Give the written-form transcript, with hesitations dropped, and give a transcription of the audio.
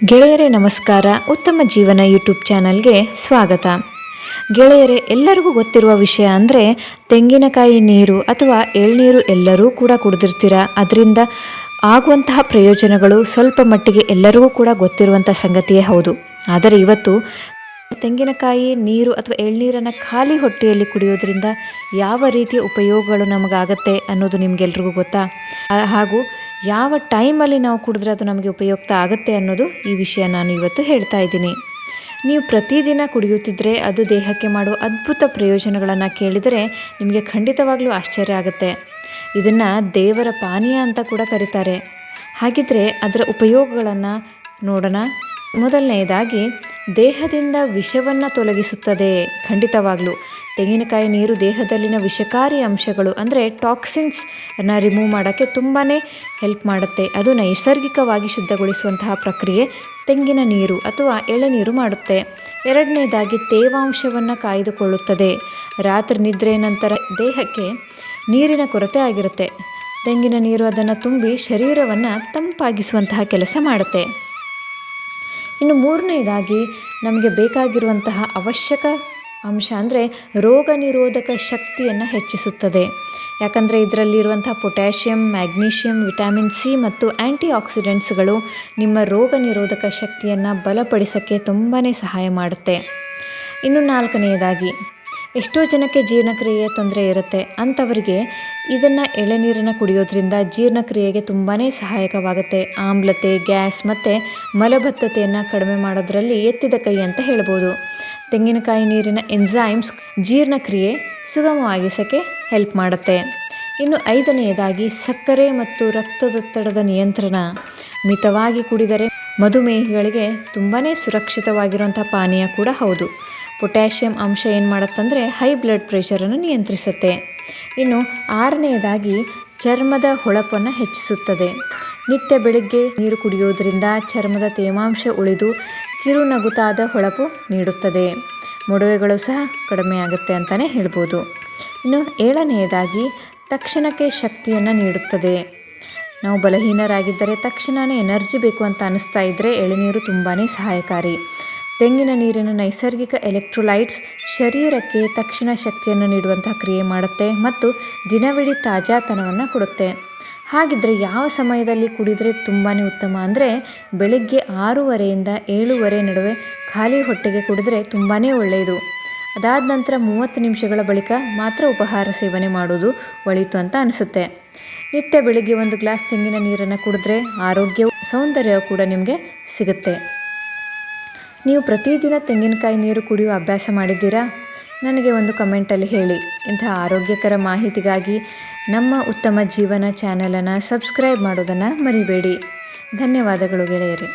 ಗೆಳೆಯರೇ ನಮಸ್ಕಾರ. ಉತ್ತಮ ಜೀವನ ಯೂಟ್ಯೂಬ್ ಚಾನಲ್ಗೆ ಸ್ವಾಗತ. ಗೆಳೆಯರೇ, ಎಲ್ಲರಿಗೂ ಗೊತ್ತಿರುವ ವಿಷಯ ಅಂದರೆ ತೆಂಗಿನಕಾಯಿ ನೀರು ಅಥವಾ ಎಳ್ನೀರು ಎಲ್ಲರೂ ಕೂಡ ಕುಡಿದಿರ್ತೀರ. ಅದರಿಂದ ಆಗುವಂತಹ ಪ್ರಯೋಜನಗಳು ಸ್ವಲ್ಪ ಮಟ್ಟಿಗೆ ಎಲ್ಲರಿಗೂ ಕೂಡ ಗೊತ್ತಿರುವಂಥ ಸಂಗತಿಯೇ ಹೌದು. ಆದರೆ ಇವತ್ತು ತೆಂಗಿನಕಾಯಿ ನೀರು ಅಥವಾ ಎಳ್ನೀರನ್ನು ಖಾಲಿ ಹೊಟ್ಟೆಯಲ್ಲಿ ಕುಡಿಯೋದ್ರಿಂದ ಯಾವ ರೀತಿಯ ಉಪಯೋಗಗಳು ನಮಗಾಗತ್ತೆ ಅನ್ನೋದು ನಿಮಗೆಲ್ರಿಗೂ ಗೊತ್ತಾ? ಹಾಗೂ ಯಾವ ಟೈಮಲ್ಲಿ ನಾವು ಕುಡಿದ್ರೆ ಅದು ನಮಗೆ ಉಪಯುಕ್ತ ಆಗುತ್ತೆ ಅನ್ನೋದು ಈ ವಿಷಯ ನಾನು ಇವತ್ತು ಹೇಳ್ತಾ ಇದ್ದೀನಿ. ನೀವು ಪ್ರತಿದಿನ ಕುಡಿಯುತ್ತಿದ್ದರೆ ಅದು ದೇಹಕ್ಕೆ ಮಾಡುವ ಅದ್ಭುತ ಪ್ರಯೋಜನಗಳನ್ನು ಕೇಳಿದರೆ ನಿಮಗೆ ಖಂಡಿತವಾಗ್ಲೂ ಆಶ್ಚರ್ಯ ಆಗುತ್ತೆ. ಇದನ್ನು ದೇವರ ಪಾನೀಯ ಅಂತ ಕೂಡ ಕರೀತಾರೆ. ಹಾಗಿದ್ರೆ ಅದರ ಉಪಯೋಗಗಳನ್ನು ನೋಡೋಣ. ಮೊದಲನೆಯದಾಗಿ, ದೇಹದಿಂದ ವಿಷವನ್ನು ತೊಲಗಿಸುತ್ತದೆ. ಖಂಡಿತವಾಗ್ಲೂ ತೆಂಗಿನಕಾಯಿ ನೀರು ದೇಹದಲ್ಲಿನ ವಿಷಕಾರಿ ಅಂಶಗಳು ಅಂದರೆ ಟಾಕ್ಸಿನ್ಸನ್ನು ರಿಮೂವ್ ಮಾಡೋಕ್ಕೆ ತುಂಬಾ ಹೆಲ್ಪ್ ಮಾಡುತ್ತೆ. ಅದು ನೈಸರ್ಗಿಕವಾಗಿ ಶುದ್ಧಗೊಳಿಸುವಂತಹ ಪ್ರಕ್ರಿಯೆ ತೆಂಗಿನ ನೀರು ಅಥವಾ ಎಳೆನೀರು ಮಾಡುತ್ತೆ. ಎರಡನೇದಾಗಿ, ತೇವಾಂಶವನ್ನು ಕಾಯ್ದುಕೊಳ್ಳುತ್ತದೆ. ರಾತ್ರಿ ನಿದ್ರೆ ನಂತರ ದೇಹಕ್ಕೆ ನೀರಿನ ಕೊರತೆ ಆಗಿರುತ್ತೆ. ತೆಂಗಿನ ನೀರು ಅದನ್ನು ತುಂಬಿ ಶರೀರವನ್ನು ತಂಪಾಗಿಸುವಂತಹ ಕೆಲಸ ಮಾಡುತ್ತೆ. ಇನ್ನು ಮೂರನೇದಾಗಿ, ನಮಗೆ ಬೇಕಾಗಿರುವಂತಹ ಅವಶ್ಯಕ ಅಂಶ ಅಂದರೆ ರೋಗ ನಿರೋಧಕ ಶಕ್ತಿಯನ್ನು ಹೆಚ್ಚಿಸುತ್ತದೆ. ಯಾಕಂದರೆ ಇದರಲ್ಲಿರುವಂಥ ಪೊಟ್ಯಾಷಿಯಂ, ಮ್ಯಾಗ್ನೀಷಿಯಂ, ವಿಟಮಿನ್ ಸಿ ಮತ್ತು ಆ್ಯಂಟಿ ಆಕ್ಸಿಡೆಂಟ್ಸ್ಗಳು ನಿಮ್ಮ ರೋಗ ನಿರೋಧಕ ಶಕ್ತಿಯನ್ನು ಬಲಪಡಿಸೋಕ್ಕೆ ತುಂಬಾ ಸಹಾಯ ಮಾಡುತ್ತೆ. ಇನ್ನು ನಾಲ್ಕನೆಯದಾಗಿ, ಎಷ್ಟೋ ಜನಕ್ಕೆ ಜೀರ್ಣಕ್ರಿಯೆಯ ತೊಂದರೆ ಇರುತ್ತೆ. ಅಂಥವರಿಗೆ ಇದನ್ನು ಎಳೆನೀರನ್ನು ಕುಡಿಯೋದ್ರಿಂದ ಜೀರ್ಣಕ್ರಿಯೆಗೆ ತುಂಬಾ ಸಹಾಯಕವಾಗುತ್ತೆ. ಆಮ್ಲತೆ, ಗ್ಯಾಸ್ ಮತ್ತು ಮಲಬದ್ಧತೆಯನ್ನು ಕಡಿಮೆ ಮಾಡೋದರಲ್ಲಿ ಎತ್ತಿದ ಕೈ ಅಂತ ಹೇಳ್ಬೋದು. ತೆಂಗಿನಕಾಯಿ ನೀರಿನ ಎನ್ಸೈಮ್ಸ್ ಜೀರ್ಣಕ್ರಿಯೆ ಸುಗಮವಾಗಿಸೋಕ್ಕೆ ಹೆಲ್ಪ್ ಮಾಡುತ್ತೆ. ಇನ್ನು ಐದನೆಯದಾಗಿ, ಸಕ್ಕರೆ ಮತ್ತು ರಕ್ತದೊತ್ತಡದ ನಿಯಂತ್ರಣ. ಮಿತವಾಗಿ ಕುಡಿದರೆ ಮಧುಮೇಹಿಗಳಿಗೆ ತುಂಬಾ ಸುರಕ್ಷಿತವಾಗಿರುವಂಥ ಪಾನೀಯ ಕೂಡ ಹೌದು. ಪೊಟ್ಯಾಷಿಯಂ ಅಂಶ ಏನು ಮಾಡುತ್ತಂದರೆ ಹೈ ಬ್ಲಡ್ ಪ್ರೆಷರನ್ನು ನಿಯಂತ್ರಿಸುತ್ತೆ. ಇನ್ನು ಆರನೆಯದಾಗಿ, ಚರ್ಮದ ಹೊಳಪನ್ನು ಹೆಚ್ಚಿಸುತ್ತದೆ. ನಿತ್ಯ ಬೆಳಿಗ್ಗೆ ನೀರು ಕುಡಿಯೋದ್ರಿಂದ ಚರ್ಮದ ತೇವಾಂಶ ಉಳಿದು ಕಿರುನಗುತಾದ ಹೊಳಪು ನೀಡುತ್ತದೆ. ಮೊಡವೆಗಳು ಸಹ ಕಡಿಮೆ ಆಗುತ್ತೆ ಅಂತಲೇ ಹೇಳ್ಬೋದು. ಇನ್ನು ಏಳನೆಯದಾಗಿ, ತಕ್ಷಣಕ್ಕೆ ಶಕ್ತಿಯನ್ನು ನೀಡುತ್ತದೆ. ನಾವು ಬಲಹೀನರಾಗಿದ್ದರೆ ತಕ್ಷಣವೇ ಎನರ್ಜಿ ಬೇಕು ಅಂತ ಅನಿಸ್ತಾ ಇದ್ದರೆ ಎಳೆನೀರು ತುಂಬಾ ಸಹಾಯಕಾರಿ. ತೆಂಗಿನ ನೀರಿನ ನೈಸರ್ಗಿಕ ಎಲೆಕ್ಟ್ರೋಲೈಟ್ಸ್ ಶರೀರಕ್ಕೆ ತಕ್ಷಣ ಶಕ್ತಿಯನ್ನು ನೀಡುವಂತಹ ಕ್ರಿಯೆ ಮಾಡುತ್ತೆ ಮತ್ತು ದಿನವಿಡೀ ತಾಜಾತನವನ್ನು ಕೊಡುತ್ತೆ. ಹಾಗಿದ್ದರೆ ಯಾವ ಸಮಯದಲ್ಲಿ ಕುಡಿದರೆ ತುಂಬಾ ಉತ್ತಮ ಅಂದರೆ ಬೆಳಿಗ್ಗೆ 6:30ಯಿಂದ 7:30 ನಡುವೆ ಖಾಲಿ ಹೊಟ್ಟೆಗೆ ಕುಡಿದ್ರೆ ತುಂಬಾ ಒಳ್ಳೆಯದು. ಅದಾದ ನಂತರ 30 ನಿಮಿಷಗಳ ಬಳಿಕ ಮಾತ್ರ ಉಪಹಾರ ಸೇವನೆ ಮಾಡೋದು ಒಳಿತು ಅಂತ ಅನಿಸುತ್ತೆ. ನಿತ್ಯ ಬೆಳಿಗ್ಗೆ 1 ಗ್ಲಾಸ್ ತೆಂಗಿನ ನೀರನ್ನು ಕುಡಿದ್ರೆ ಆರೋಗ್ಯವು ಸೌಂದರ್ಯ ಕೂಡ ನಿಮಗೆ ಸಿಗುತ್ತೆ. ನೀವು ಪ್ರತಿದಿನ ತೆಂಗಿನಕಾಯಿ ನೀರು ಕುಡಿಯುವ ಅಭ್ಯಾಸ ಮಾಡಿದ್ದೀರಾ? ನನಗೆ ಒಂದು ಕಮೆಂಟಲ್ಲಿ ಹೇಳಿ. ಇಂತಹ ಆರೋಗ್ಯಕರ ಮಾಹಿತಿಗಾಗಿ ನಮ್ಮ ಉತ್ತಮ ಜೀವನ ಚಾನಲನ್ನು ಸಬ್ಸ್ಕ್ರೈಬ್ ಮಾಡೋದನ್ನು ಮರಿಬೇಡಿ. ಧನ್ಯವಾದಗಳು ಗೆಳೆಯರೇ.